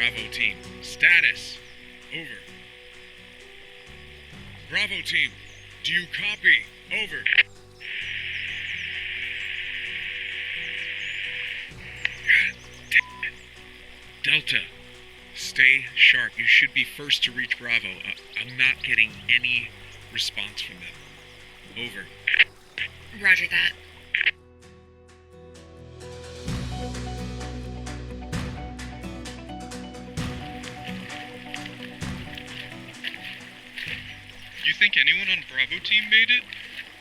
Bravo team, status. Over. Bravo team, do you copy? Over. God damn it. Delta, stay sharp. You should be first to reach Bravo. I'm not getting any response from them. Over. Roger that. You think anyone on Bravo team made it?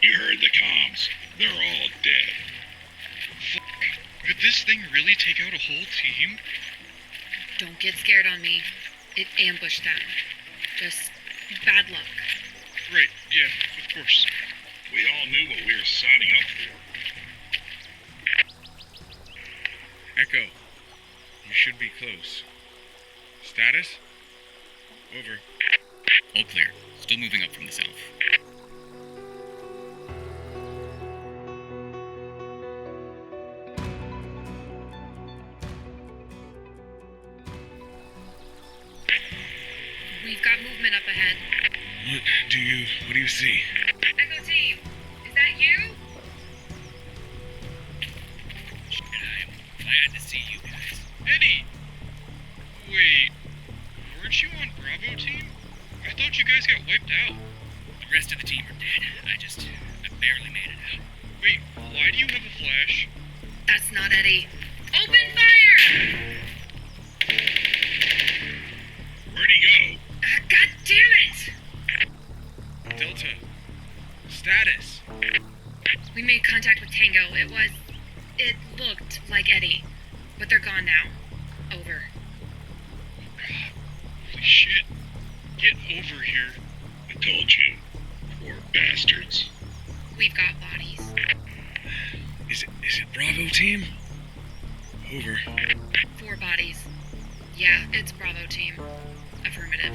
You heard the comms. They're all dead. Fuck. Could this thing really take out a whole team? Don't get scared on me. It ambushed them. Just bad luck. Right, yeah, of course. We all knew what we were signing up for. Echo, you should be close. Status? Over. All clear. Still moving up from the south. We've got movement up ahead. What do you see? Echo team, is that you? I'm glad to see you guys. Eddie! Wait, weren't you on Bravo team? I thought you guys got wiped out. The rest of the team are dead. I barely made it out. Wait, why do you have a flash? That's not Eddie. Open fire! Where'd he go? God damn it! Delta, status. We made contact with Tango. It looked like Eddie, but they're gone now. Over. Holy shit. Get over here. I told you. Poor bastards. We've got bodies. Is it Bravo team? Over. 4 bodies. Yeah, it's Bravo team. Affirmative.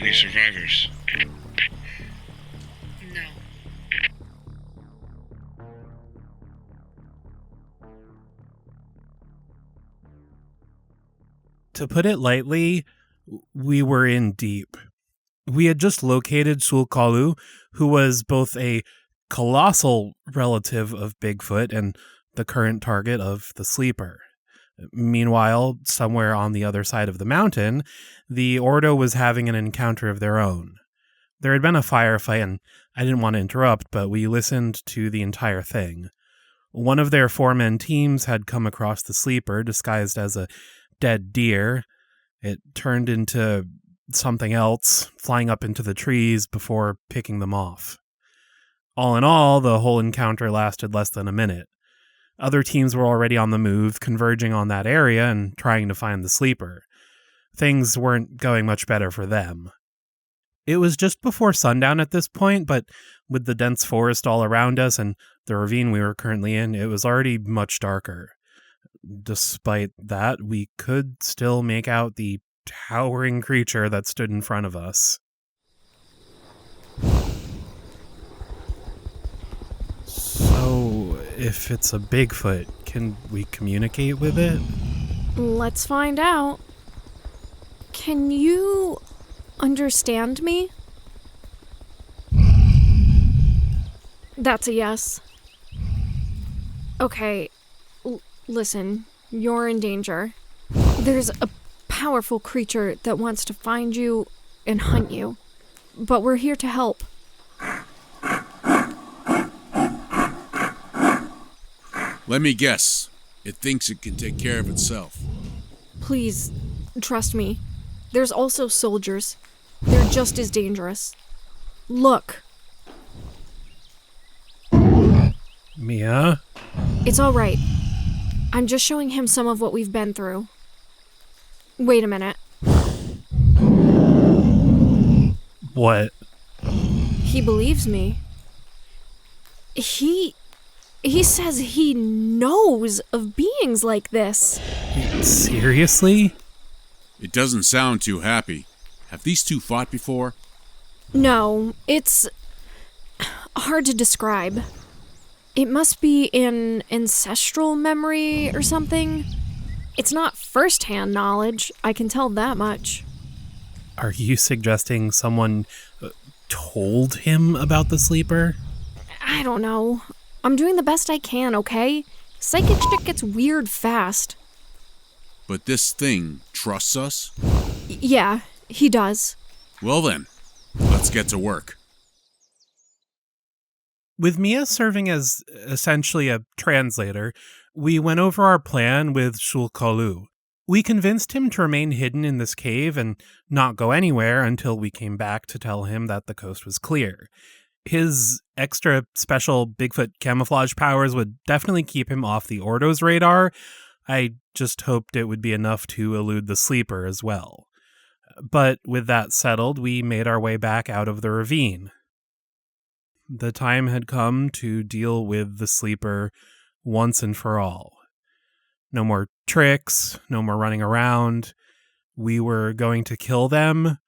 Any survivors? No. To put it lightly, we were in deep. We had just located Sulkalu, who was both a colossal relative of Bigfoot and the current target of the Sleeper. Meanwhile, somewhere on the other side of the mountain, the Ordo was having an encounter of their own. There had been a firefight, and I didn't want to interrupt, but we listened to the entire thing. One of their 4-man teams had come across the Sleeper disguised as a dead deer. It turned into something else, flying up into the trees before picking them off. All in all, the whole encounter lasted less than a minute. Other teams were already on the move, converging on that area and trying to find the Sleeper. Things weren't going much better for them. It was just before sundown at this point, but with the dense forest all around us and the ravine we were currently in, it was already much darker. Despite that, we could still make out the towering creature that stood in front of us. So, if it's a Bigfoot, can we communicate with it? Let's find out. Can you understand me? That's a yes. Okay, listen, you're in danger. There's a powerful creature that wants to find you and hunt you, but we're here to help. Let me guess. It thinks it can take care of itself. Please, trust me. There's also soldiers. They're just as dangerous. Look. Mia? It's all right. I'm just showing him some of what we've been through. Wait a minute. What? He believes me. He says he knows of beings like this. Seriously? It doesn't sound too happy. Have these two fought before? No, it's hard to describe. It must be an ancestral memory or something. It's not first-hand knowledge, I can tell that much. Are you suggesting someone told him about the sleeper? I don't know. I'm doing the best I can, okay? Psychic shit gets weird fast. But this thing trusts us? Yeah, he does. Well then, let's get to work. With Mia serving as essentially a translator, we went over our plan with Sauco. We convinced him to remain hidden in this cave and not go anywhere until we came back to tell him that the coast was clear. His extra special Bigfoot camouflage powers would definitely keep him off the Ordo's radar. I just hoped it would be enough to elude the sleeper as well. But with that settled, we made our way back out of the ravine. The time had come to deal with the sleeper once and for all. No more tricks, no more running around. We were going to kill them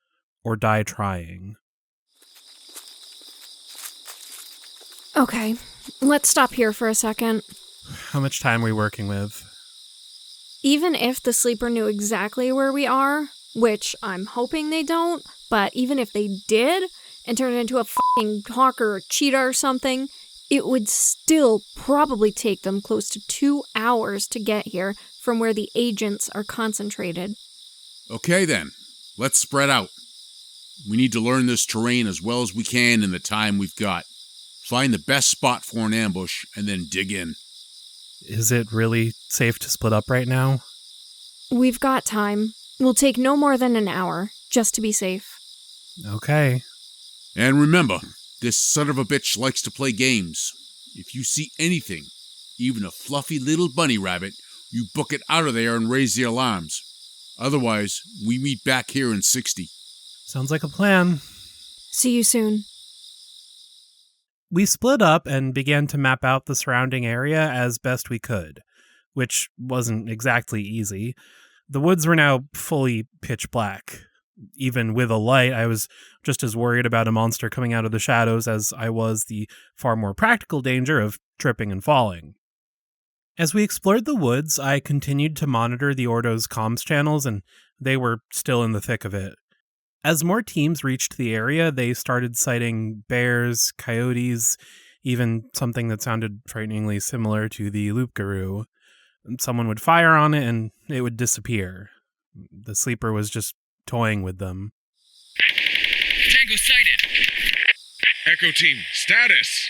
or die trying. Okay, let's stop here for a second. How much time are we working with? Even if the sleeper knew exactly where we are, which I'm hoping they don't, but even if they did, and turned into a fucking hawk or a cheetah or something, it would still probably take them close to 2 hours to get here from where the agents are concentrated. Okay then, let's spread out. We need to learn this terrain as well as we can in the time we've got. Find the best spot for an ambush, and then dig in. Is it really safe to split up right now? We've got time. We'll take no more than an hour, just to be safe. Okay. And remember, this son of a bitch likes to play games. If you see anything, even a fluffy little bunny rabbit, you book it out of there and raise the alarms. Otherwise, we meet back here in 60. Sounds like a plan. See you soon. We split up and began to map out the surrounding area as best we could, which wasn't exactly easy. The woods were now fully pitch black. Even with a light, I was just as worried about a monster coming out of the shadows as I was the far more practical danger of tripping and falling. As we explored the woods, I continued to monitor the Ordo's comms channels, and they were still in the thick of it. As more teams reached the area, they started sighting bears, coyotes, even something that sounded frighteningly similar to the loup-garou. Someone would fire on it, and it would disappear. The sleeper was just toying with them. Tango sighted. Echo team, status!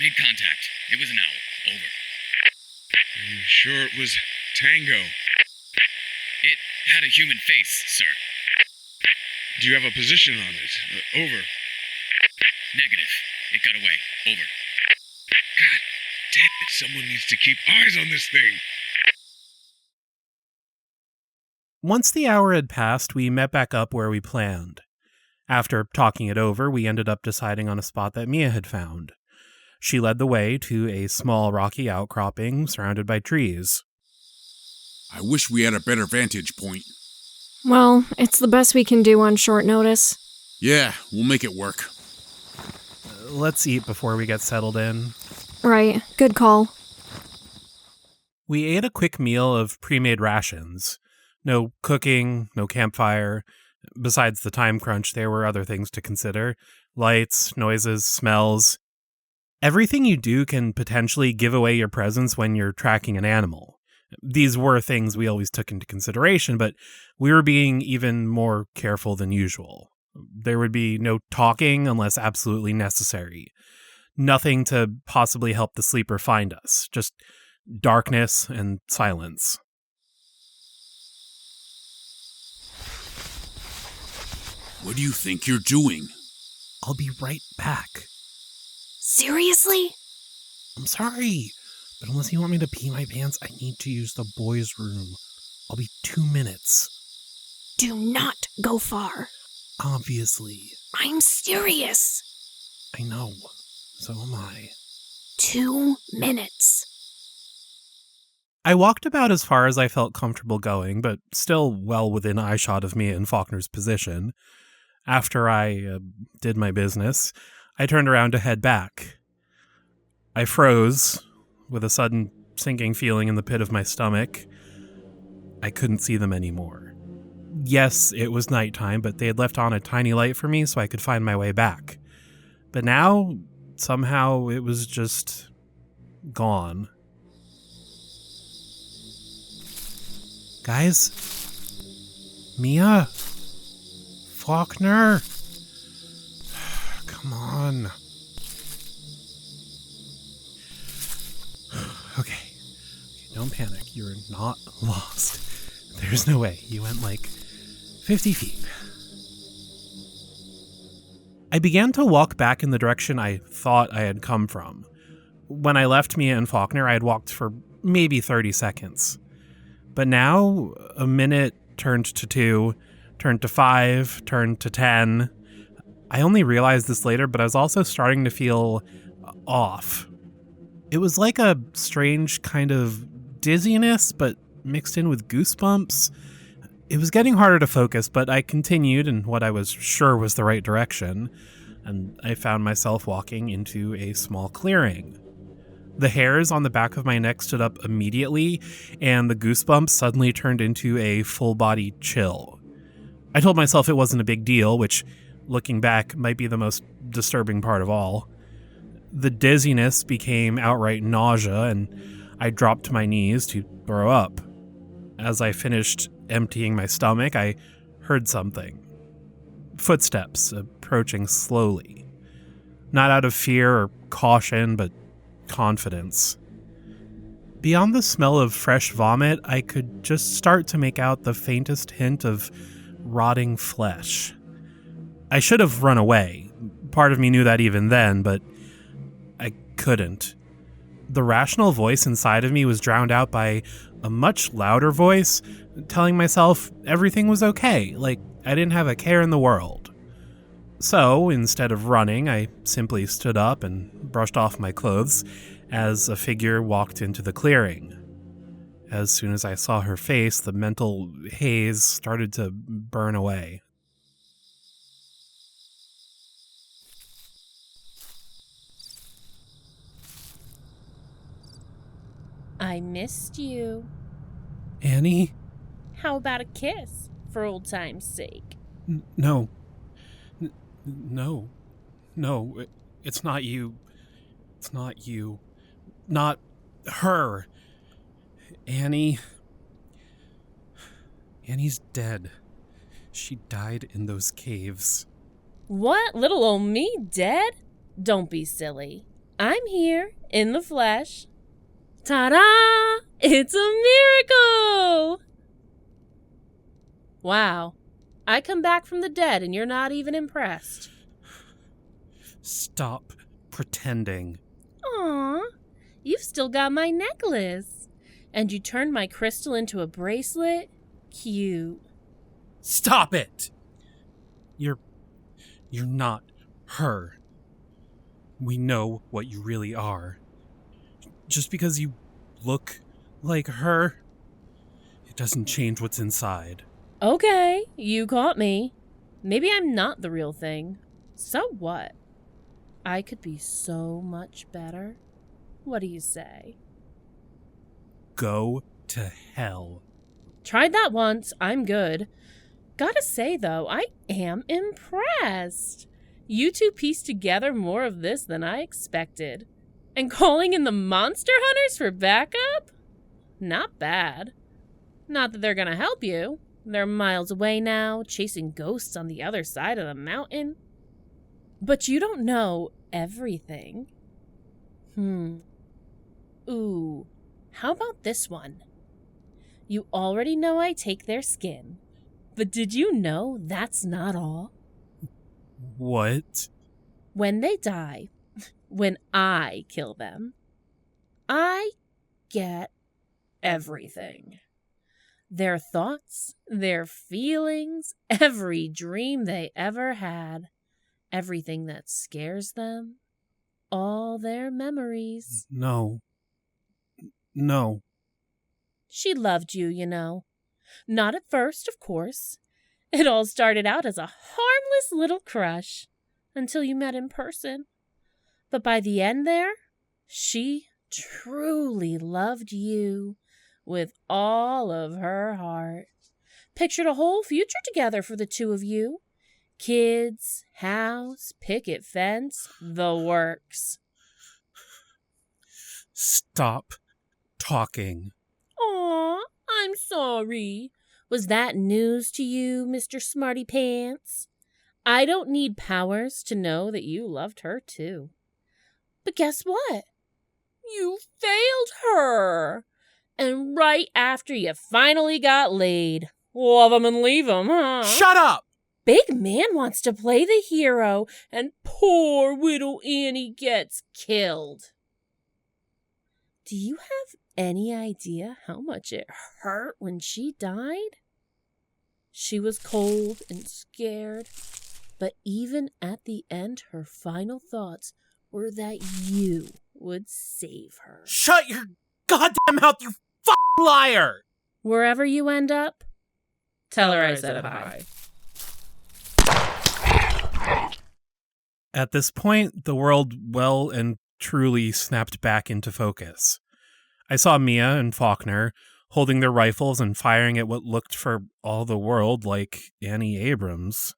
Made contact. It was an owl. Over. Are you sure it was Tango? It had a human face, sir. Do you have a position on it? Over. Negative. It got away. Over. God damn it, someone needs to keep eyes on this thing! Once the hour had passed, we met back up where we planned. After talking it over, we ended up deciding on a spot that Mia had found. She led the way to a small rocky outcropping surrounded by trees. I wish we had a better vantage point. Well, it's the best we can do on short notice. Yeah, we'll make it work. Let's eat before we get settled in. Right, good call. We ate a quick meal of pre-made rations. No cooking, no campfire. Besides the time crunch, there were other things to consider. Lights, noises, smells. Everything you do can potentially give away your presence when you're tracking an animal. These were things we always took into consideration, but we were being even more careful than usual. There would be no talking unless absolutely necessary. Nothing to possibly help the sleeper find us. Just darkness and silence. What do you think you're doing? I'll be right back. Seriously? I'm sorry, but unless you want me to pee my pants, I need to use the boys' room. I'll be 2 minutes. Do not go far. Obviously. I'm serious. I know. So am I. 2 minutes. I walked about as far as I felt comfortable going, but still well within eyeshot of me and Faulkner's position. After I did my business, I turned around to head back. I froze with a sudden sinking feeling in the pit of my stomach. I couldn't see them anymore. Yes, it was nighttime, but they had left on a tiny light for me so I could find my way back. But now, somehow, it was just gone. Guys? Mia? Faulkner? Come on. Okay, don't panic. You're not lost. There's no way. You went like 50 feet. I began to walk back in the direction I thought I had come from. When I left Mia and Faulkner, I had walked for maybe 30 seconds. But now, a minute turned to 2, turned to 5, turned to 10. I only realized this later, but I was also starting to feel off. It was like a strange kind of dizziness, but mixed in with goosebumps. It was getting harder to focus, but I continued in what I was sure was the right direction, and I found myself walking into a small clearing. The hairs on the back of my neck stood up immediately, and the goosebumps suddenly turned into a full-body chill. I told myself it wasn't a big deal, which, looking back, might be the most disturbing part of all. The dizziness became outright nausea, and I dropped to my knees to throw up. As I finished emptying my stomach, I heard something. Footsteps approaching slowly. Not out of fear or caution, but confidence. Beyond the smell of fresh vomit, I could just start to make out the faintest hint of rotting flesh. I should have run away. Part of me knew that even then, but I couldn't. The rational voice inside of me was drowned out by a much louder voice telling myself everything was okay, like I didn't have a care in the world. So, instead of running, I simply stood up and brushed off my clothes as a figure walked into the clearing. As soon as I saw her face, the mental haze started to burn away. I missed you. Annie? How about a kiss, for old time's sake? No. No, it's not you. It's not you. Not her. Annie's dead. She died in those caves. What? Little old me dead? Don't be silly. I'm here, in the flesh. Ta-da! It's a miracle! Wow. I come back from the dead and you're not even impressed. Stop pretending. Aw, you've still got my necklace. And you turned my crystal into a bracelet? Cute. Stop it! You're not her. We know what you really are. Just because you look like her, it doesn't change what's inside. Okay, you caught me. Maybe I'm not the real thing. So what? I could be so much better. What do you say? Go to hell. Tried that once. I'm good. Gotta say, though, I am impressed. You two pieced together more of this than I expected. And calling in the monster hunters for backup? Not bad. Not that they're gonna help you. They're miles away now, chasing ghosts on the other side of the mountain. But you don't know everything. Ooh, how about this one? You already know I take their skin. But did you know that's not all? What? When they die, when I kill them, I get everything. Their thoughts, their feelings, every dream they ever had, everything that scares them, all their memories. No. She loved you, you know. Not at first, of course. It all started out as a harmless little crush until you met in person. But by the end there, she truly loved you with all of her heart. Pictured a whole future together for the two of you. Kids, house, picket fence, the works. Stop talking. Aw, I'm sorry. Was that news to you, Mr. Smarty Pants? I don't need powers to know that you loved her too. But guess what? You failed her. And right after you finally got laid. Love 'em and leave 'em, huh? Shut up! Big man wants to play the hero, and poor little Annie gets killed. Do you have any idea how much it hurt when she died? She was cold and scared, but even at the end, her final thoughts were that you would save her. Shut your goddamn mouth, you fucking liar! Wherever you end up, tell her I said hi. At this point, the world well and truly snapped back into focus. I saw Mia and Faulkner holding their rifles and firing at what looked for all the world like Annie Abrams.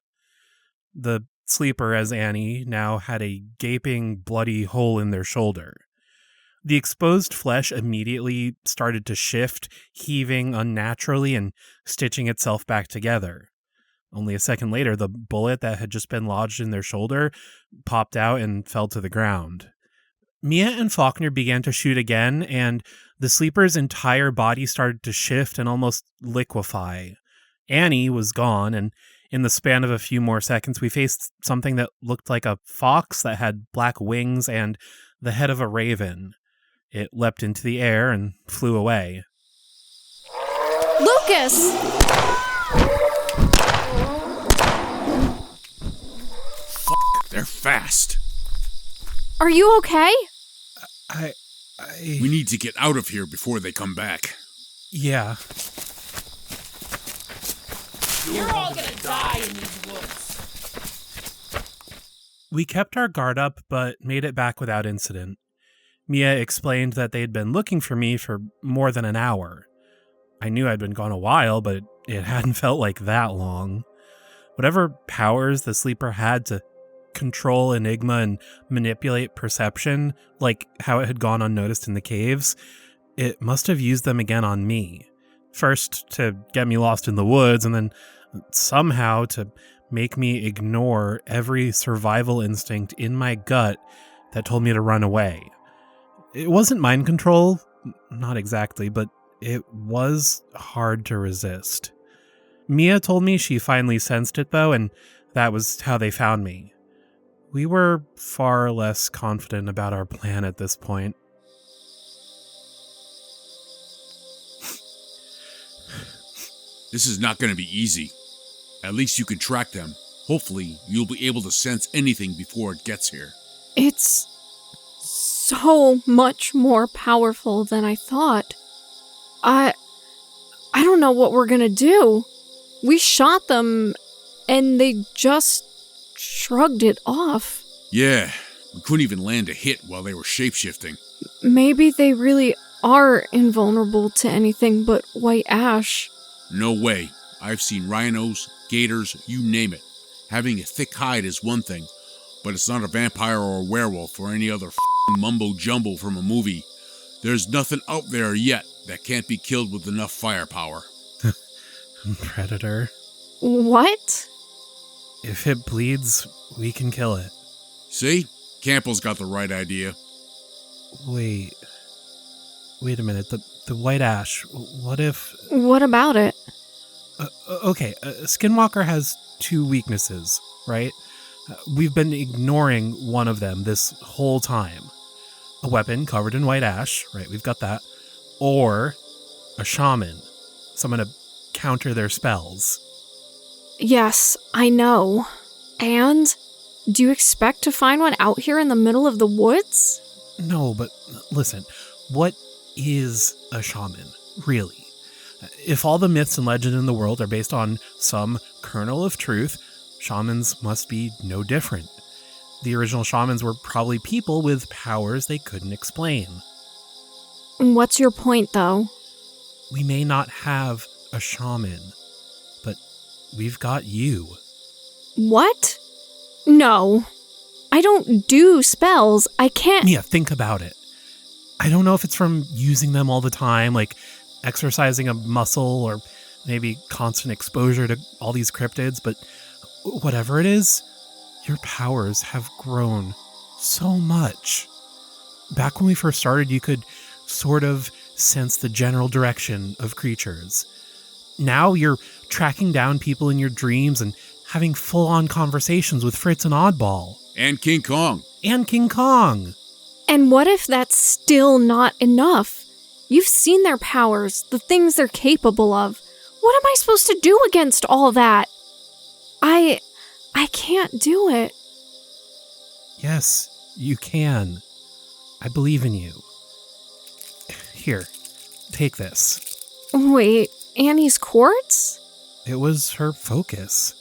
The sleeper, as Annie, now had a gaping, bloody hole in their shoulder. The exposed flesh immediately started to shift, heaving unnaturally and stitching itself back together. Only a second later, the bullet that had just been lodged in their shoulder popped out and fell to the ground. Mia and Faulkner began to shoot again, and the sleeper's entire body started to shift and almost liquefy. Annie was gone, and in the span of a few more seconds, we faced something that looked like a fox that had black wings and the head of a raven. It leapt into the air and flew away. Lucas! They're fast. Are you okay? We need to get out of here before they come back. Yeah. You're all gonna die in these woods. We kept our guard up, but made it back without incident. Mia explained that they'd been looking for me for more than an hour. I knew I'd been gone a while, but it hadn't felt like that long. Whatever powers the sleeper had to control Enigma and manipulate perception, like how it had gone unnoticed in the caves, it must have used them again on me. First to get me lost in the woods, and then somehow to make me ignore every survival instinct in my gut that told me to run away. It wasn't mind control, not exactly, but it was hard to resist. Mia told me she finally sensed it though, and that was how they found me. We were far less confident about our plan at this point. This is not going to be easy. At least you can track them. Hopefully, you'll be able to sense anything before it gets here. It's so much more powerful than I thought. I don't know what we're gonna do. We shot them, and they just shrugged it off. Yeah, we couldn't even land a hit while they were shapeshifting. Maybe they really are invulnerable to anything but white ash. No way. I've seen rhinos, gators, you name it. Having a thick hide is one thing, but it's not a vampire or a werewolf or any other mumbo-jumbo from a movie. There's nothing out there yet that can't be killed with enough firepower. Predator. What? If it bleeds, we can kill it. See? Campbell's got the right idea. Wait a minute. The white ash. What if... What about it? Okay, Skinwalker has two weaknesses, right? We've been ignoring one of them this whole time. A weapon covered in white ash, right? We've got that. Or a shaman. Someone to counter their spells. Yes, I know. And? Do you expect to find one out here in the middle of the woods? No, but listen. What is a shaman, really? If all the myths and legends in the world are based on some kernel of truth, shamans must be no different. The original shamans were probably people with powers they couldn't explain. What's your point, though? We may not have a shaman, but we've got you. What? No. I don't do spells. I can't... Mia, think about it. I don't know if it's from using them all the time, like exercising a muscle or maybe constant exposure to all these cryptids, but whatever it is, your powers have grown so much. Back when we first started, you could sort of sense the general direction of creatures. Now you're tracking down people in your dreams and having full-on conversations with Fritz and Oddball. And King Kong. And King Kong. And what if that's still not enough? You've seen their powers, the things they're capable of. What am I supposed to do against all that? I can't do it. Yes, you can. I believe in you. Here, take this. Wait, Annie's quartz? It was her focus.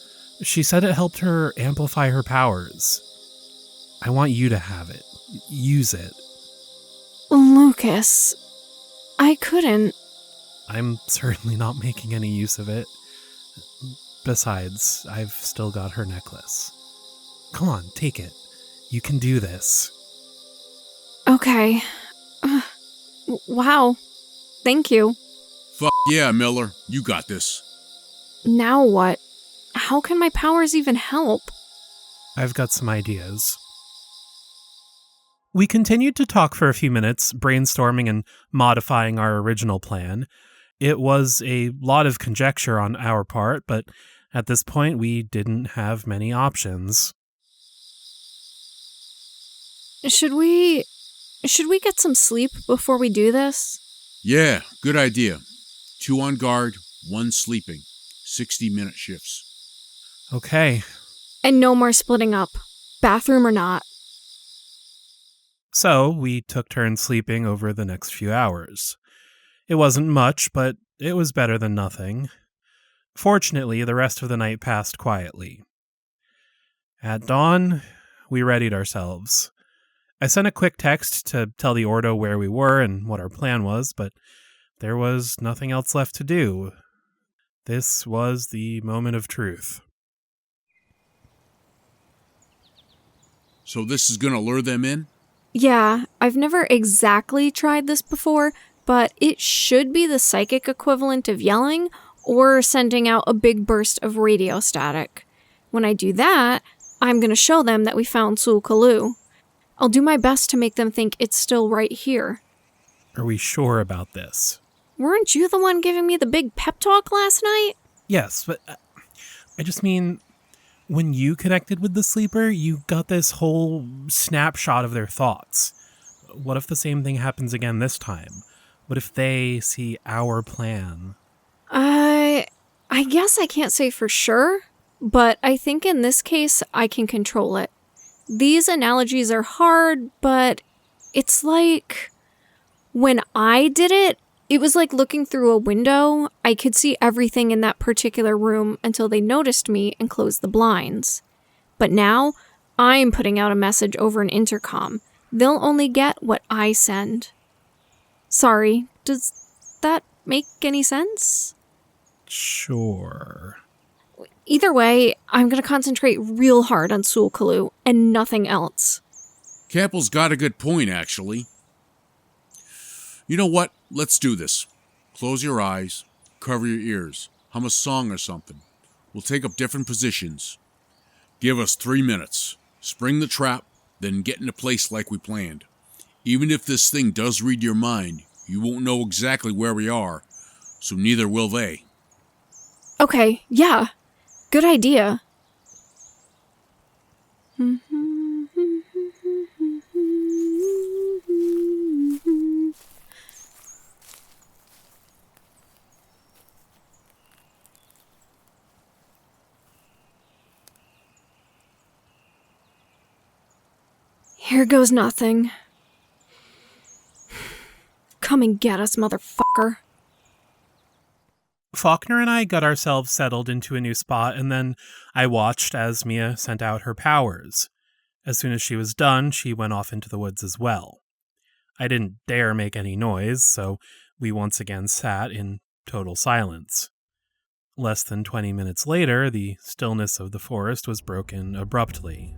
She said it helped her amplify her powers. I want you to have it. Use it. Lucas, I couldn't. I'm certainly not making any use of it. Besides, I've still got her necklace. Come on, take it. You can do this. Okay. Wow. Thank you. Fuck yeah, Miller. You got this. Now what? How can my powers even help? I've got some ideas. We continued to talk for a few minutes, brainstorming and modifying our original plan. It was a lot of conjecture on our part, but at this point we didn't have many options. Should we get some sleep before we do this? Yeah, good idea. 2 on guard, 1 sleeping. 60-minute shifts. Okay. And no more splitting up, bathroom or not. So we took turns sleeping over the next few hours. It wasn't much, but it was better than nothing. Fortunately, the rest of the night passed quietly. At dawn, we readied ourselves. I sent a quick text to tell the Ordo where we were and what our plan was, but there was nothing else left to do. This was the moment of truth. So this is gonna lure them in? Yeah, I've never exactly tried this before, but it should be the psychic equivalent of yelling or sending out a big burst of radio static. When I do that, I'm going to show them that we found Sauco. I'll do my best to make them think it's still right here. Are we sure about this? Weren't you the one giving me the big pep talk last night? Yes, but I just mean, when you connected with the sleeper, you got this whole snapshot of their thoughts. What if the same thing happens again this time? What if they see our plan? I guess I can't say for sure, but I think in this case I can control it. These analogies are hard, but it's like when I did it, it was like looking through a window. I could see everything in that particular room until they noticed me and closed the blinds. But now, I'm putting out a message over an intercom. They'll only get what I send. Sorry, does that make any sense? Sure. Either way, I'm going to concentrate real hard on Sauco and nothing else. Campbell's got a good point, actually. You know what? Let's do this. Close your eyes, cover your ears, hum a song or something. We'll take up different positions. Give us 3 minutes. Spring the trap, then get into place like we planned. Even if this thing does read your mind, you won't know exactly where we are, so neither will they. Okay, yeah. Good idea. Here goes nothing. Come and get us, motherfucker. Faulkner and I got ourselves settled into a new spot, and then I watched as Mia sent out her powers. As soon as she was done, she went off into the woods as well. I didn't dare make any noise, so we once again sat in total silence. Less than 20 minutes later, the stillness of the forest was broken abruptly.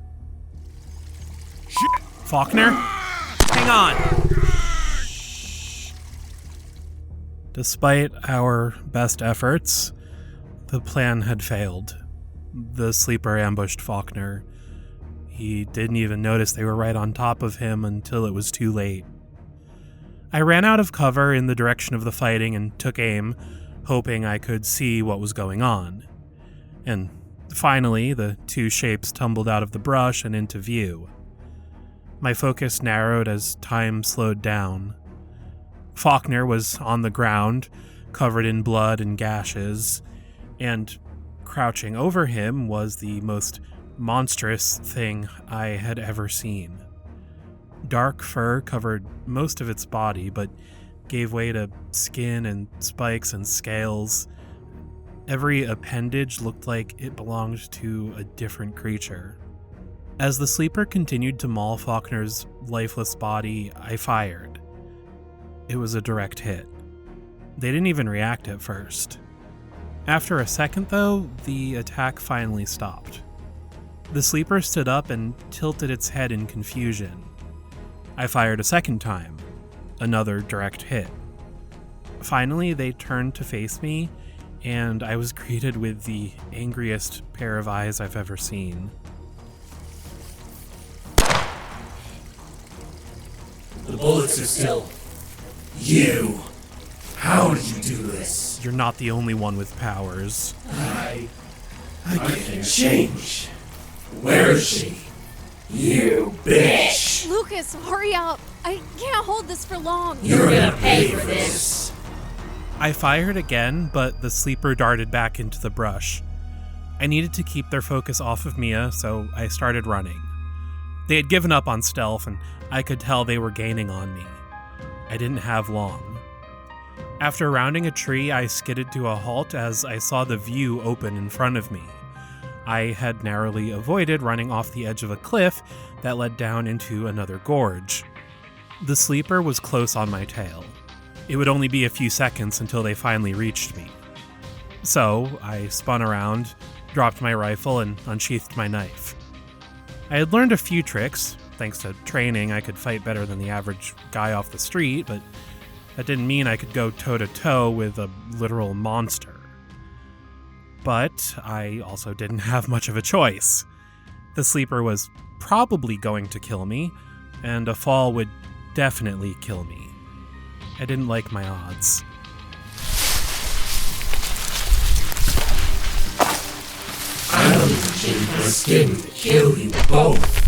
Shit! Faulkner? Hang on! Despite our best efforts, the plan had failed. The sleeper ambushed Faulkner. He didn't even notice they were right on top of him until it was too late. I ran out of cover in the direction of the fighting and took aim, hoping I could see what was going on. And finally, the two shapes tumbled out of the brush and into view. My focus narrowed as time slowed down. Faulkner was on the ground, covered in blood and gashes, and crouching over him was the most monstrous thing I had ever seen. Dark fur covered most of its body, but gave way to skin and spikes and scales. Every appendage looked like it belonged to a different creature. As the sleeper continued to maul Faulkner's lifeless body, I fired. It was a direct hit. They didn't even react at first. After a second, though, the attack finally stopped. The sleeper stood up and tilted its head in confusion. I fired a second time. Another direct hit. Finally, they turned to face me, and I was greeted with the angriest pair of eyes I've ever seen. The bullets are still... You! How did you do this? You're not the only one with powers. I can change. Where is she? You bitch! Lucas, hurry up! I can't hold this for long! You're gonna pay for this! I fired again, but the sleeper darted back into the brush. I needed to keep their focus off of Mia, so I started running. They had given up on stealth, and I could tell they were gaining on me. I didn't have long. After rounding a tree, I skidded to a halt as I saw the view open in front of me. I had narrowly avoided running off the edge of a cliff that led down into another gorge. The sleeper was close on my tail. It would only be a few seconds until they finally reached me. So, I spun around, dropped my rifle, and unsheathed my knife. I had learned a few tricks. Thanks to training, I could fight better than the average guy off the street, but that didn't mean I could go toe-to-toe with a literal monster. But I also didn't have much of a choice. The sleeper was probably going to kill me, and a fall would definitely kill me. I didn't like my odds. I'll change my skin to kill you both.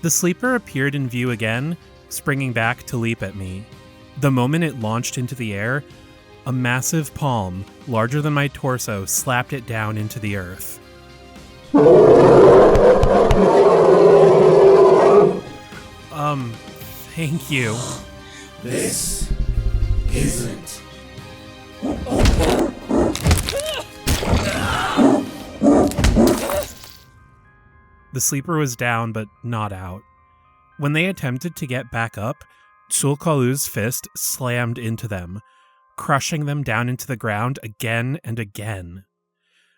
The sleeper appeared in view again, springing back to leap at me. The moment it launched into the air, a massive palm, larger than my torso, slapped it down into the earth. Thank you. This isn't... The sleeper was down, but not out. When they attempted to get back up, Sauco's fist slammed into them, crushing them down into the ground again and again.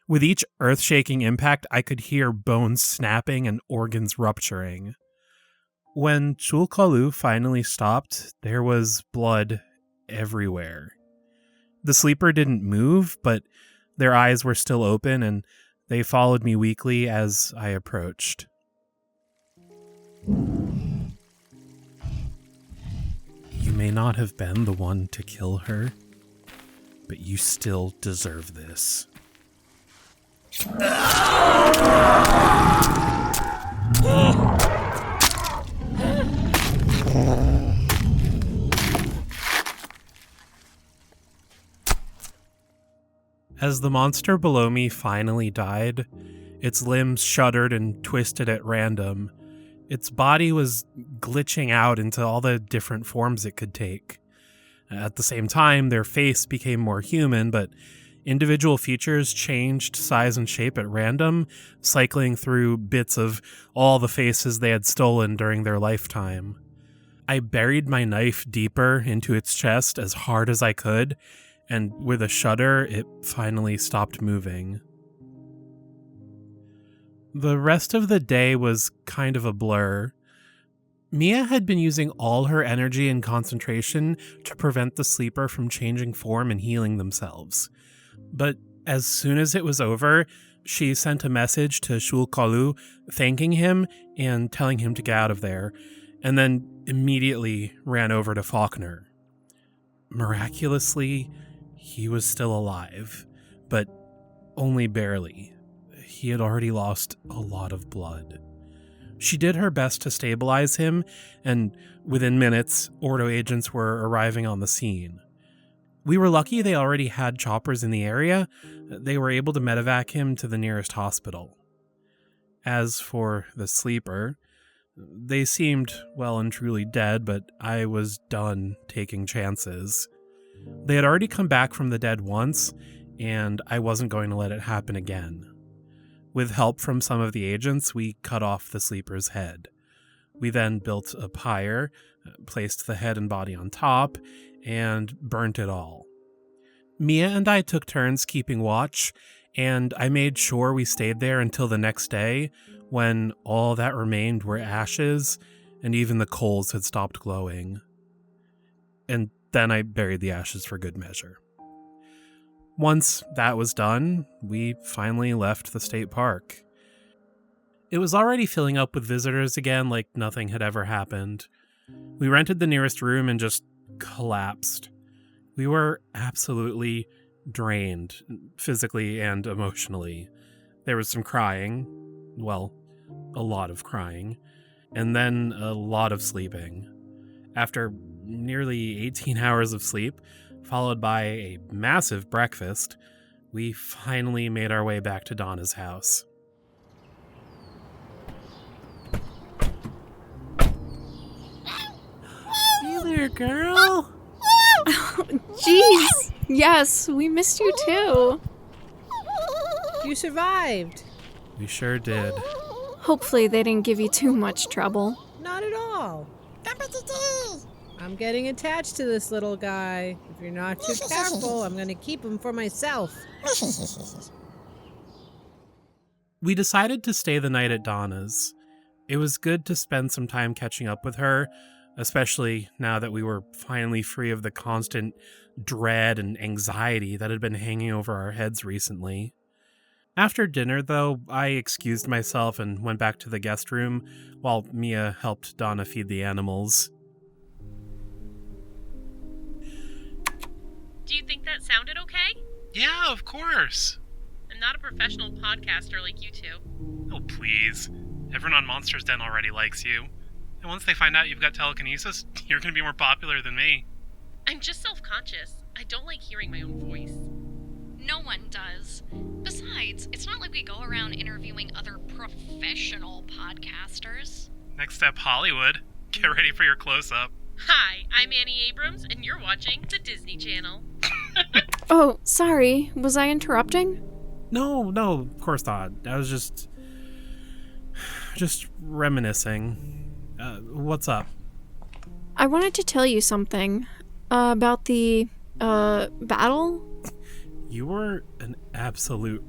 With each earth-shaking impact, I could hear bones snapping and organs rupturing. When Sauco finally stopped, there was blood everywhere. The sleeper didn't move, but their eyes were still open, and they followed me weakly as I approached. You may not have been the one to kill her, but you still deserve this. As the monster below me finally died, its limbs shuddered and twisted at random. Its body was glitching out into all the different forms it could take. At the same time, their face became more human, but Individual features changed size and shape at random, cycling through bits of all the faces they had stolen during their lifetime. I buried my knife deeper into its chest as hard as I could, and with a shudder, it finally stopped moving. The rest of the day was kind of a blur. Mia had been using all her energy and concentration to prevent the sleeper from changing form and healing themselves. But as soon as it was over, she sent a message to Sauco thanking him and telling him to get out of there, and then immediately ran over to Faulkner. Miraculously, he was still alive, but only barely. He had already lost a lot of blood. She did her best to stabilize him, and within minutes, Ordo agents were arriving on the scene. We were lucky they already had choppers in the area. They were able to medevac him to the nearest hospital. As for the sleeper, they seemed well and truly dead, but I was done taking chances. They had already come back from the dead once, and I wasn't going to let it happen again. With help from some of the agents, we cut off the sleeper's head. We then built a pyre, placed the head and body on top, and burnt it all. Mia and I took turns keeping watch, and I made sure we stayed there until the next day, when all that remained were ashes, and even the coals had stopped glowing. And then I buried the ashes for good measure. Once that was done, we finally left the state park. It was already filling up with visitors again like nothing had ever happened. We rented the nearest room and just collapsed. We were absolutely drained, physically and emotionally. There was some crying, well, a lot of crying, and then a lot of sleeping. After nearly 18 hours of sleep, followed by a massive breakfast, we finally made our way back to Donna's house. You there, girl? Jeez. Yes, we missed you too. You survived. We sure did. Hopefully they didn't give you too much trouble. Not at all. I'm getting attached to this little guy. If you're not too careful, I'm going to keep him for myself. We decided to stay the night at Donna's. It was good to spend some time catching up with her, especially now that we were finally free of the constant dread and anxiety that had been hanging over our heads recently. After dinner, though, I excused myself and went back to the guest room while Mia helped Donna feed the animals. Do you think that sounded okay? Yeah, of course. I'm not a professional podcaster like you two. Oh, please. Everyone on Monsters Den already likes you. And once they find out you've got telekinesis, you're going to be more popular than me. I'm just self-conscious. I don't like hearing my own voice. No one does. Besides, it's not like we go around interviewing other professional podcasters. Next step, Hollywood. Get ready for your close-up. Hi, I'm Annie Abrams, and you're watching the Disney Channel. Oh, sorry. Was I interrupting? No, of course not. I was just reminiscing. What's up? I wanted to tell you something about the battle. You were an absolute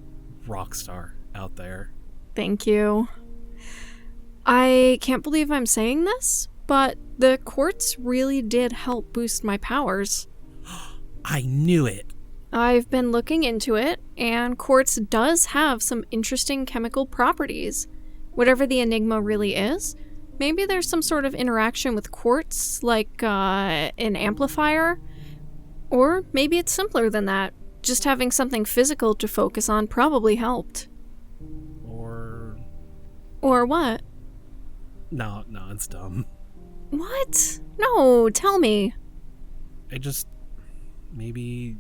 rock star out there. Thank you. I can't believe I'm saying this, but the quartz really did help boost my powers. I knew it. I've been looking into it, and quartz does have some interesting chemical properties. Whatever the enigma really is, maybe there's some sort of interaction with quartz, like an amplifier. Or maybe it's simpler than that. Just having something physical to focus on probably helped. Or what? No, it's dumb. What? No, tell me. I just... Maybe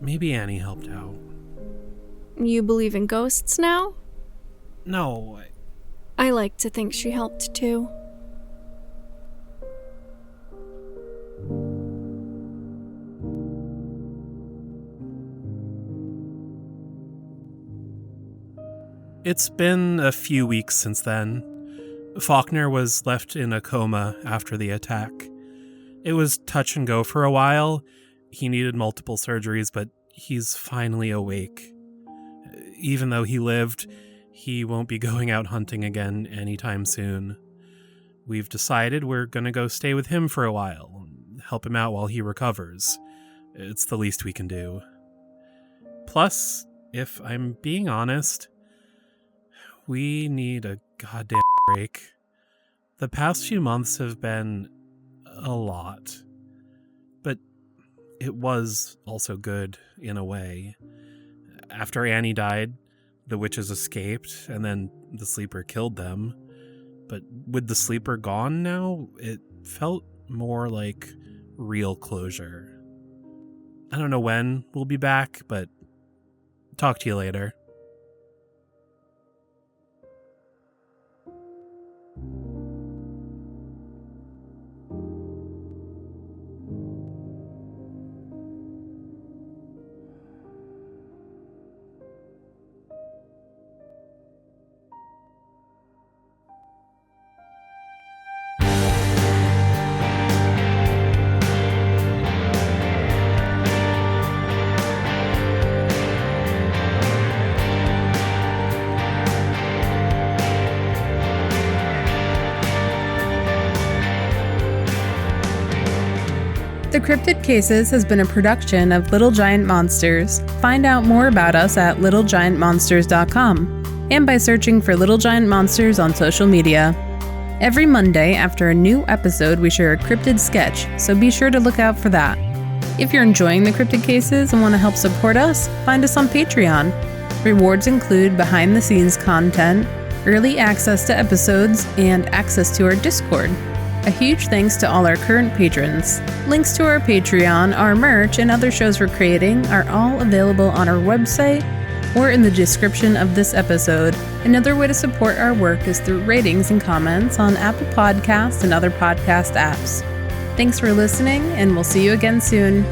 Annie helped out. You believe in ghosts now? No. I like to think she helped too. It's been a few weeks since then. Faulkner was left in a coma after the attack. It was touch and go for a while. He needed multiple surgeries, but he's finally awake. Even though he lived, he won't be going out hunting again anytime soon. We've decided we're going to go stay with him for a while, help him out while he recovers. It's the least we can do. Plus, if I'm being honest, we need a goddamn break. The past few months have been a lot. But it was also good, in a way. After Annie died, the witches escaped, and then the sleeper killed them. But with the sleeper gone now, it felt more like real closure. I don't know when we'll be back, but talk to you later. The Cryptid Cases has been a production of Little Giant Monsters. Find out more about us at littlegiantmonsters.com and by searching for Little Giant Monsters on social media. Every Monday after a new episode, we share a cryptid sketch, so be sure to look out for that. If you're enjoying the Cryptid Cases and want to help support us, find us on Patreon. Rewards include behind-the-scenes content, early access to episodes, and access to our Discord. A huge thanks to all our current patrons. Links to our Patreon, our merch, and other shows we're creating are all available on our website or in the description of this episode. Another way to support our work is through ratings and comments on Apple Podcasts and other podcast apps. Thanks for listening, and we'll see you again soon.